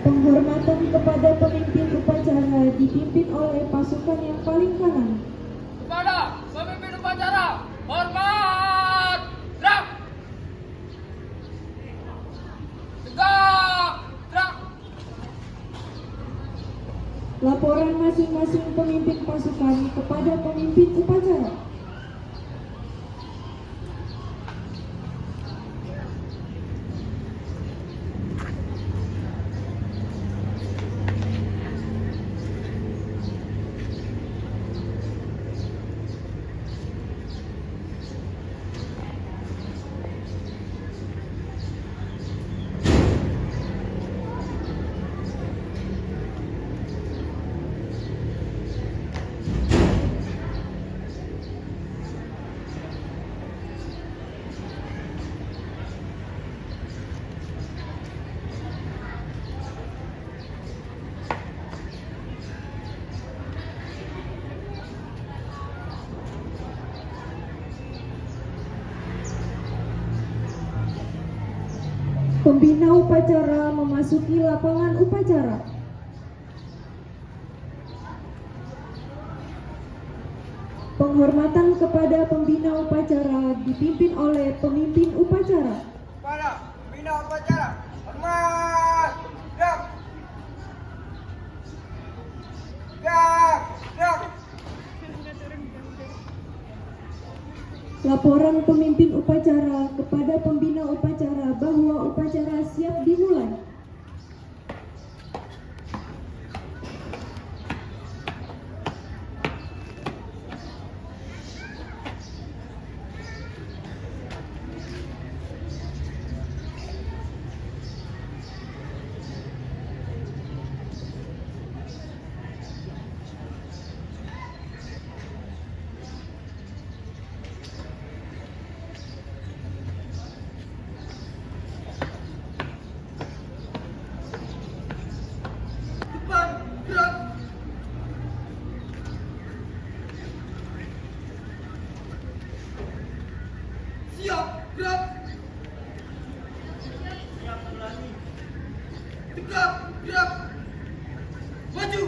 Penghormatan kepada pemimpin upacara dipimpin oleh pasukan yang paling kanan. Kepada pemimpin upacara, hormat! Gerak! Tegak! Gerak! Laporan masing-masing pemimpin pasukan kepada pemimpin upacara. Pembina upacara memasuki lapangan upacara. Penghormatan kepada pembina upacara dipimpin oleh pemimpin upacara. Kepada pembina upacara, hormat! Gerak! Gerak! Gerak! Laporan pemimpin upacara kepada pembina upacara bahwa upacara siap dimulai. Depan! Gerak! Siap! Gerak! Siap berani. Tegak! Gerak! Maju!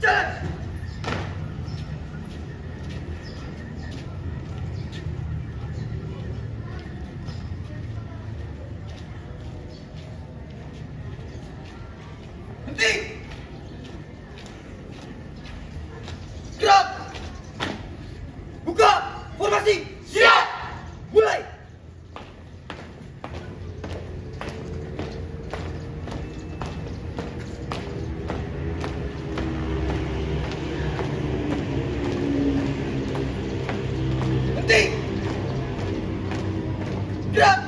Jalan! Henti! Gerak! Buka! Formasi! Siap! Mulai! Henti! Gerak!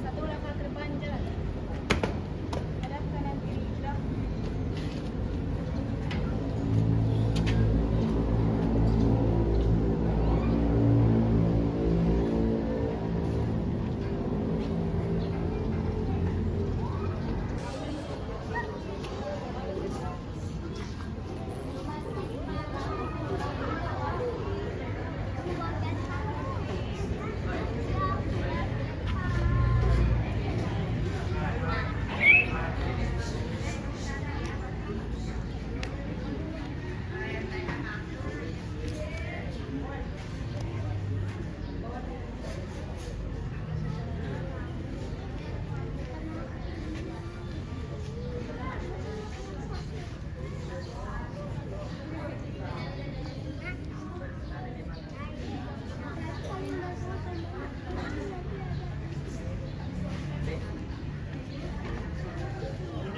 Satu langkah ke depan jalan. Hadap kanan kiri gerak.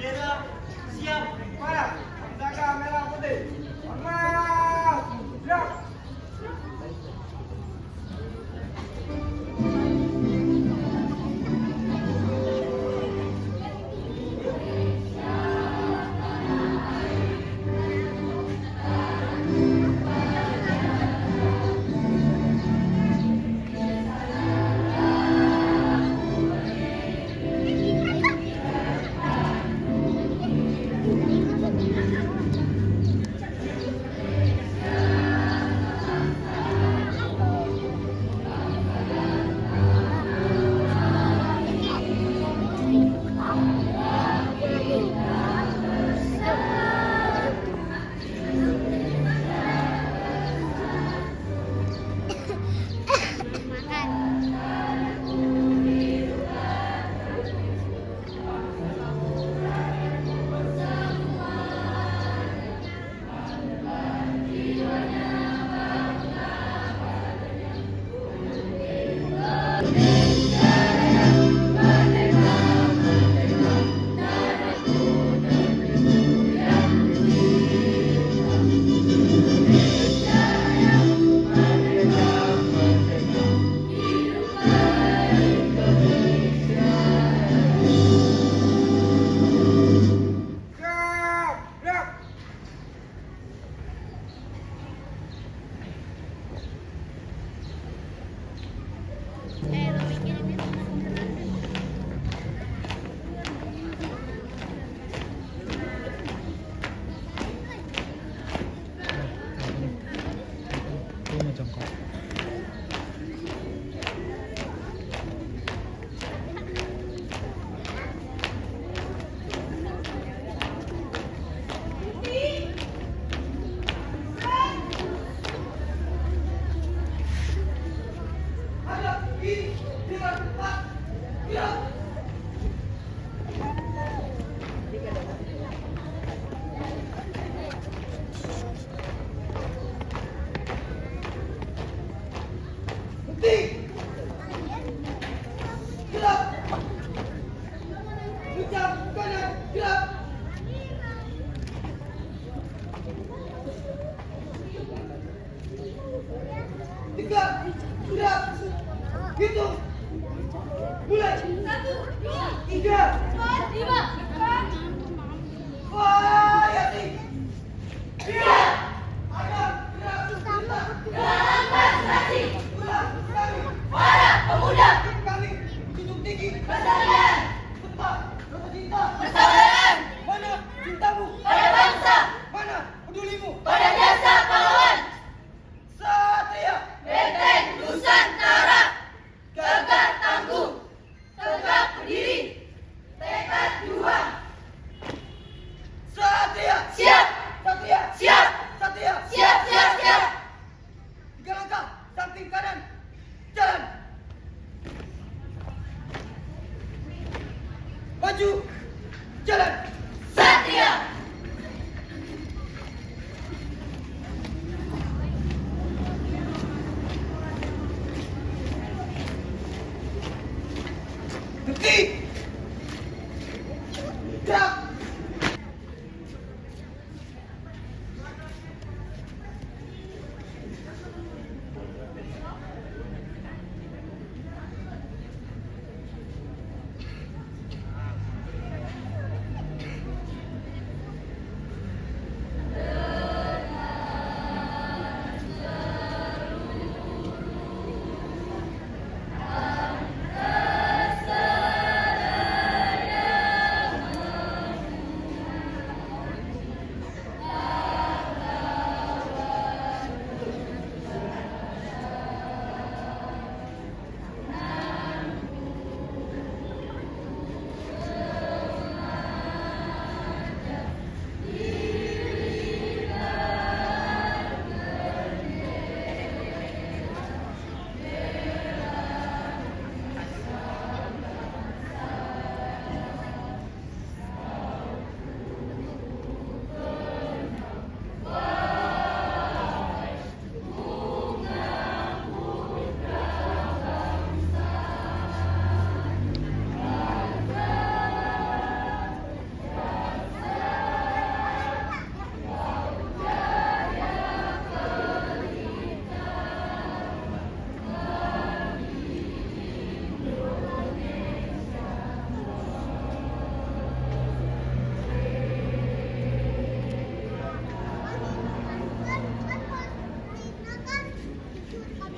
Bendera siap. Kepada Pusaka Merah Putih, hormat! Gerak! Gerak. Tiga. Gerak. Hitung. Mulai. 1, 2, 3. 4, 5. Wah, ya sih. Iya. Agak gerak. Demonstrasi. Ulang sekali. Para pemuda. Kali. Junjung tinggi. Persaudaraan. Sumpah. Rasa cinta. Persaudaraan. Mana cintamu? Pada bangsa. Mana pedulimu? Pada jasa pahlawan. Satria. Benteng Nusantara. Tegak tangguh. Tegak berdiri. Tekad juang. Satria. Siap. Satria. Siap. Satria. Siap, siap, siap. 3 langkah. Samping kanan. Jalan. Maju. Jalan. Satria. Berhenti. Gerak.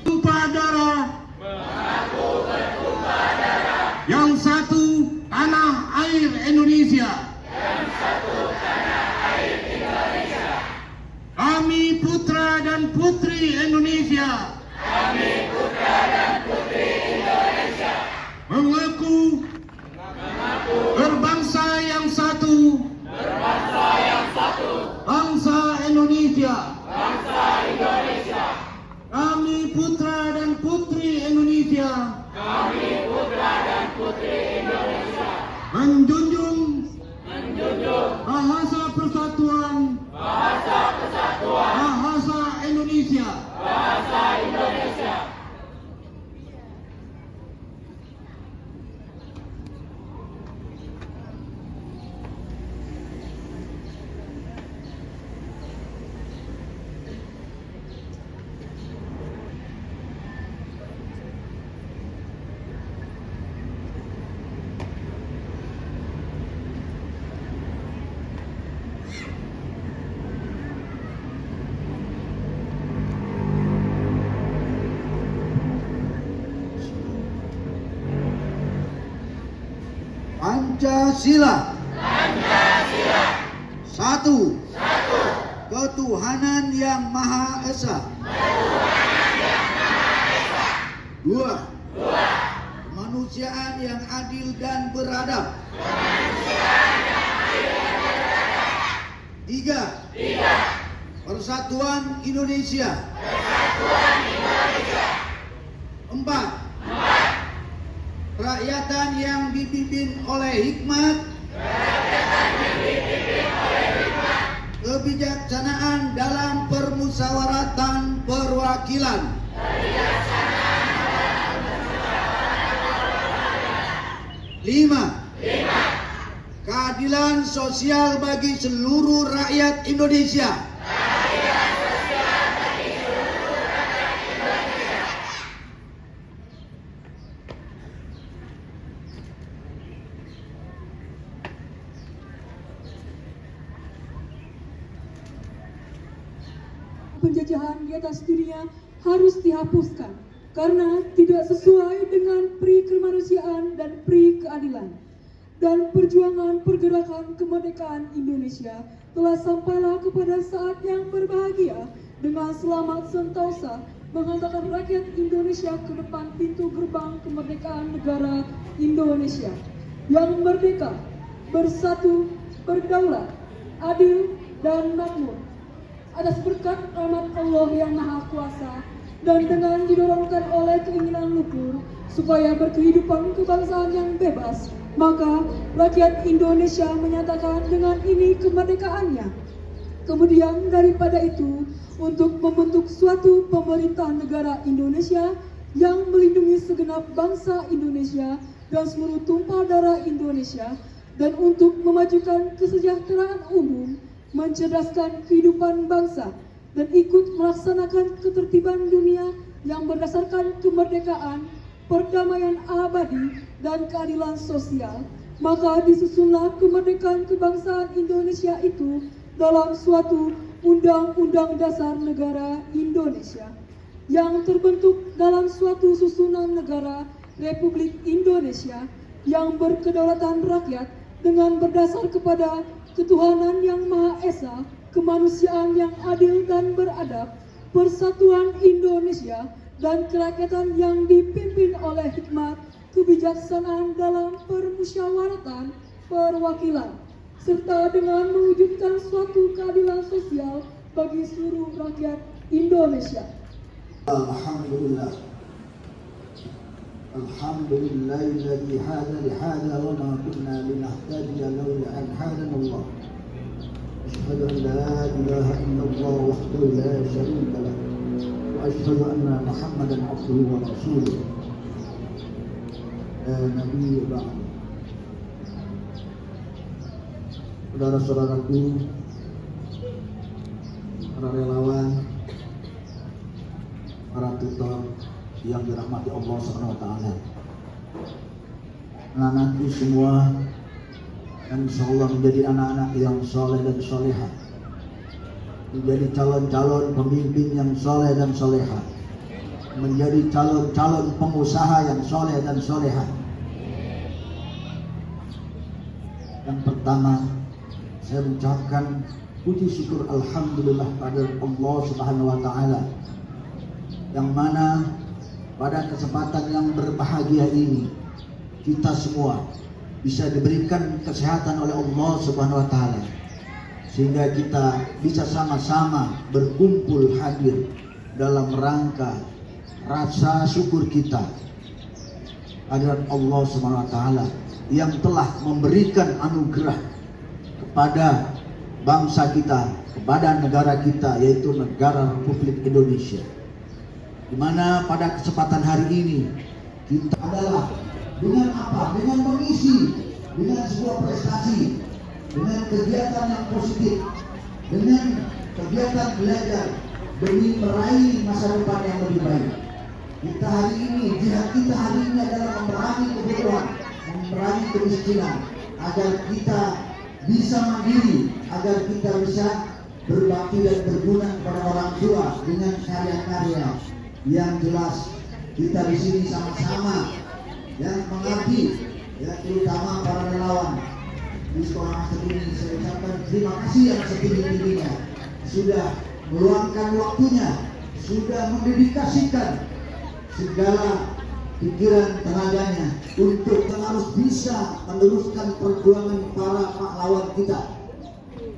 Tumpah darah. Yang satu tanah air Indonesia. Kami putra dan putri Indonesia. Mengaku berbangsa yang satu. Bangsa Indonesia. Kami putra dan putri Indonesia. Menjunjung bahasa persatuan. Bahasa Indonesia. Pancasila. Satu. Ketuhanan yang Maha Esa. Dua. Kemanusiaan yang adil dan beradab. Tiga. Persatuan Indonesia. Empat. Kerakyatan yang dipimpin oleh hikmat. Kebijaksanaan dalam permusyawaratan perwakilan. Lima. Keadilan keadilan sosial bagi seluruh rakyat Indonesia. Penjajahan di atas dunia harus dihapuskan karena tidak sesuai dengan pri kemanusiaan dan pri keadilan. Dan perjuangan pergerakan kemerdekaan Indonesia telah sampailah kepada saat yang berbahagia dengan selamat sentosa menghantarkan rakyat Indonesia ke depan pintu gerbang kemerdekaan negara Indonesia yang merdeka, bersatu, berdaulat, adil, dan makmur. Atas berkat rahmat Allah yang Maha Kuasa dan dengan didorongkan oleh keinginan luhur supaya berkehidupan kebangsaan yang bebas, maka rakyat Indonesia menyatakan dengan ini kemerdekaannya. Kemudian daripada itu, untuk membentuk suatu pemerintah negara Indonesia yang melindungi segenap bangsa Indonesia dan seluruh tumpah darah Indonesia, dan untuk memajukan kesejahteraan umum, mencerdaskan kehidupan bangsa, dan ikut melaksanakan ketertiban dunia yang berdasarkan kemerdekaan, perdamaian abadi, dan keadilan sosial, maka disusunlah kemerdekaan kebangsaan Indonesia itu dalam suatu Undang-Undang Dasar Negara Indonesia yang terbentuk dalam suatu susunan negara Republik Indonesia yang berkedaulatan rakyat dengan berdasar kepada ketuhanan yang Maha Esa, kemanusiaan yang adil dan beradab, persatuan Indonesia, dan kerakyatan yang dipimpin oleh hikmat kebijaksanaan dalam permusyawaratan perwakilan, serta dengan mewujudkan suatu keadilan sosial bagi seluruh rakyat Indonesia. Alhamdulillah. Alhamdulillahilladzi hada li hada wa ma kunna linahtadiya laula an hadana Allah. Asyhadu an la ilaha illallah wahdahu la syarika lah. Wa asyhadu anna Muhammadan abduhu wa rasuluh. Nabi ba'd. Saudara-saudaraku, para relawan, para tutor yang dirahmati Allah SWT, anak-anakku semua, dan insyaallah menjadi anak-anak yang soleh dan solehah, menjadi calon-calon pemimpin yang soleh dan solehah, menjadi calon-calon pengusaha yang soleh dan solehah. Yang pertama, saya mengucapkan puji syukur alhamdulillah pada Allah Subhanahu wa taala, yang mana pada kesempatan yang berbahagia ini kita semua bisa diberikan kesehatan oleh Allah Subhanahu wa taala, sehingga kita bisa sama-sama berkumpul hadir dalam rangka rasa syukur kita kehadirat Allah Subhanahu wa taala yang telah memberikan anugerah kepada bangsa kita, kepada negara kita, yaitu negara Republik Indonesia, di mana pada kesempatan hari ini kita adalah dengan apa? Dengan mengisi, dengan sebuah prestasi, dengan kegiatan yang positif, dengan kegiatan belajar demi meraih masa depan yang lebih baik. Kita hari ini, jihad kita hari ini adalah memerangi kebutuhan, memerangi kemiskinan, agar kita bisa mandiri, agar kita bisa berbakti dan berguna kepada orang tua dengan karya-karya yang jelas. Kita di sini sama-sama yang mengabdi, ya, terutama para relawan di sekolah master ini. Saya ucapkan terima kasih yang setinggi-tingginya sudah meluangkan waktunya, sudah mendedikasikan segala pikiran tenaganya untuk harus bisa meneruskan perjuangan para pahlawan kita.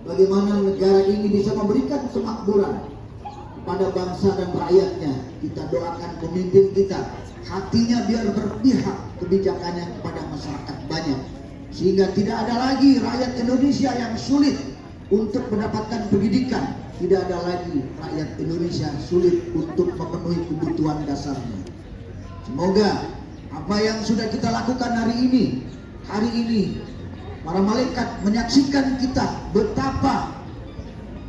Bagaimana negara ini bisa memberikan kemakmuran kepada bangsa dan rakyatnya. Kita doakan pemimpin kita, hatinya biar berpihak kebijakannya kepada masyarakat banyak, sehingga tidak ada lagi rakyat Indonesia yang sulit untuk mendapatkan pendidikan, tidak ada lagi rakyat Indonesia sulit untuk memenuhi kebutuhan dasarnya. Semoga apa yang sudah kita lakukan hari ini para malaikat menyaksikan kita betapa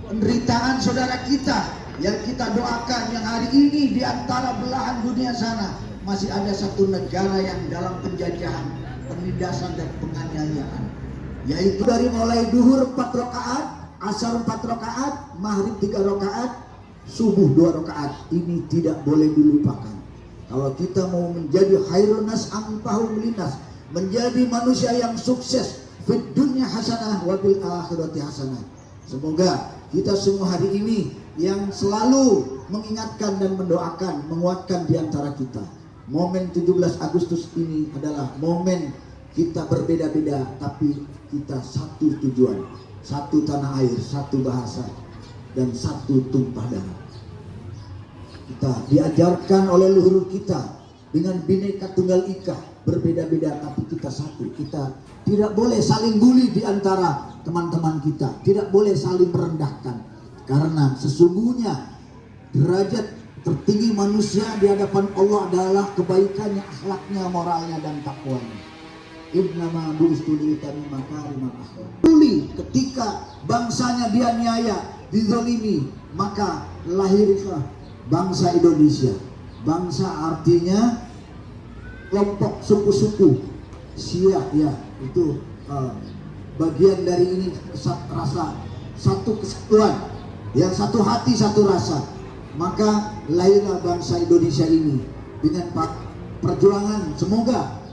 penderitaan saudara kita yang kita doakan, yang hari ini di antara belahan dunia sana masih ada satu negara yang dalam penjajahan, penindasan dan penganiayaan, yaitu dari mulai duhur 4 rakaat, asar 4 rakaat, maghrib 3 rakaat, subuh 2 rakaat. Ini tidak boleh dilupakan. Kalau kita mau menjadi khairun nas anfa'uhum linnas, menjadi manusia yang sukses fid dunya hasanah wa bil akhirati hasanah. Semoga kita semua hari ini yang selalu mengingatkan dan mendoakan, menguatkan di antara kita. Momen 17 Agustus ini adalah momen kita berbeda-beda, tapi kita satu tujuan, satu tanah air, satu bahasa, dan satu tumpah darah. Kita diajarkan oleh leluhur kita dengan Bhinneka Tunggal Ika, berbeda-beda tapi kita satu. Kita tidak boleh saling bully di antara teman-teman kita, tidak boleh saling merendahkan, karena sesungguhnya derajat tertinggi manusia di hadapan Allah adalah kebaikannya, akhlaknya, moralnya, dan takwanya. Innama bu'istu li'utammima makarimal akhlaq. Bully ketika bangsanya dianiaya, dizalimi, maka lahirlah bangsa Indonesia. Bangsa artinya kelompok suku-suku, Siak ya, itu bagian dari ini, rasa satu kesatuan, yang satu hati satu rasa. Maka lahirlah bangsa Indonesia ini dengan perjuangan. Semoga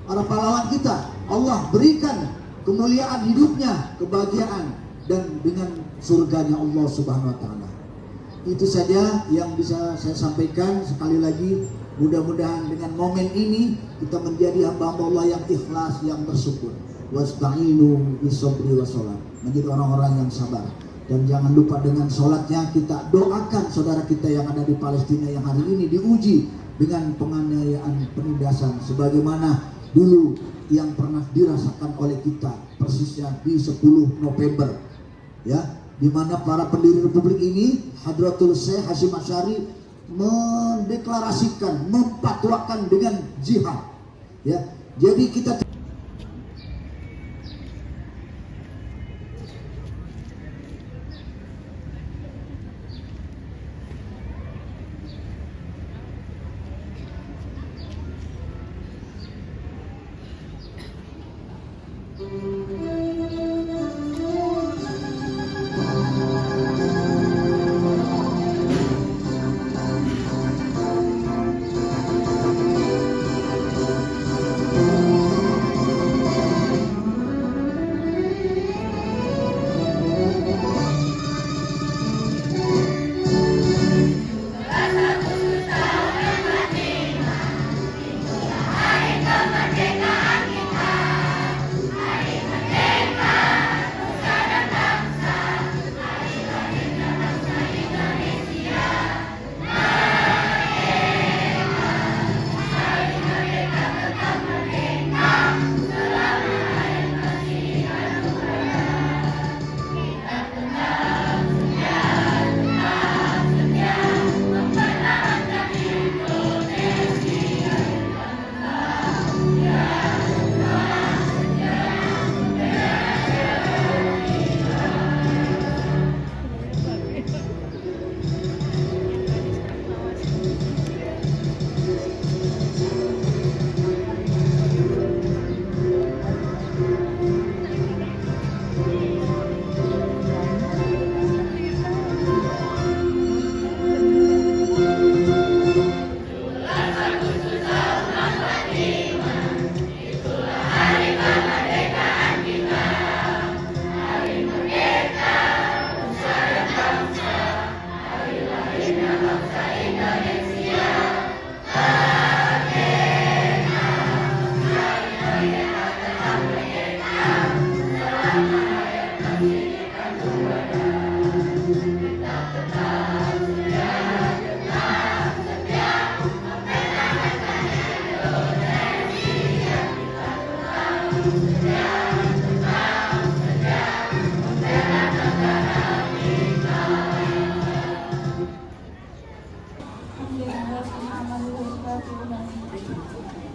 para pahlawan kita Allah berikan kemuliaan hidupnya, kebahagiaan, dan dengan surganya Allah Subhanahu wa Ta'ala. Itu saja yang bisa saya sampaikan. Sekali lagi, mudah-mudahan dengan momen ini kita menjadi hamba-hamba Allah yang ikhlas, yang bersyukur. Wasta'inu bisabri wassalam, menjadi orang-orang yang sabar. Dan jangan lupa dengan sholatnya kita doakan saudara kita yang ada di Palestina yang hari ini diuji dengan penganiayaan, penindasan sebagaimana dulu yang pernah dirasakan oleh kita, persisnya di 10 November ya, di mana para pendiri republik ini Hadratul Syekh Hasyim Asy'ari mendeklarasikan, memfatwakan dengan jihad ya. Jadi kita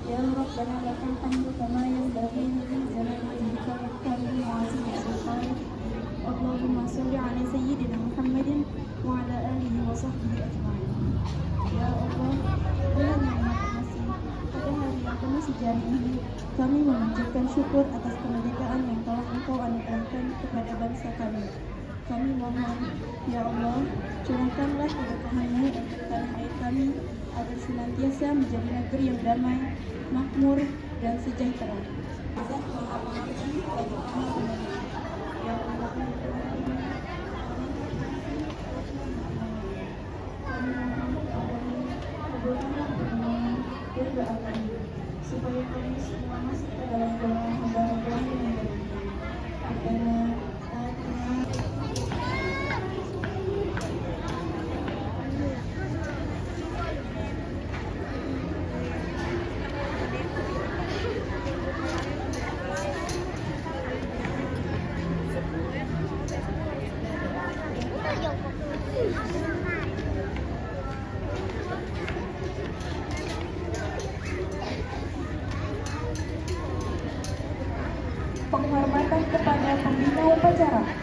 Ya Rabbana lakal hamdu kama yanbaghi li jalali hari ini kami memanjatkan syukur atas kemerdekaan yang telah Engkau anugerahkan kepada bangsa kami. Kami mohon, ya Allah, curahkanlah keberkahan-Mu untuk tanah air kami agar senantiasa menjadi negeri yang damai, makmur, dan sejahtera. Azab Maha Pengampun dan Maha Penyayang. Ya Allah, kami mohon kepadamu, kabulkanlah permohonan dan doa kami, supaya kami semua masuk ke dalam golongan hamba-Hamba-Mu yang beriman. Rabbana atina penghormatan kepada pembina upacara.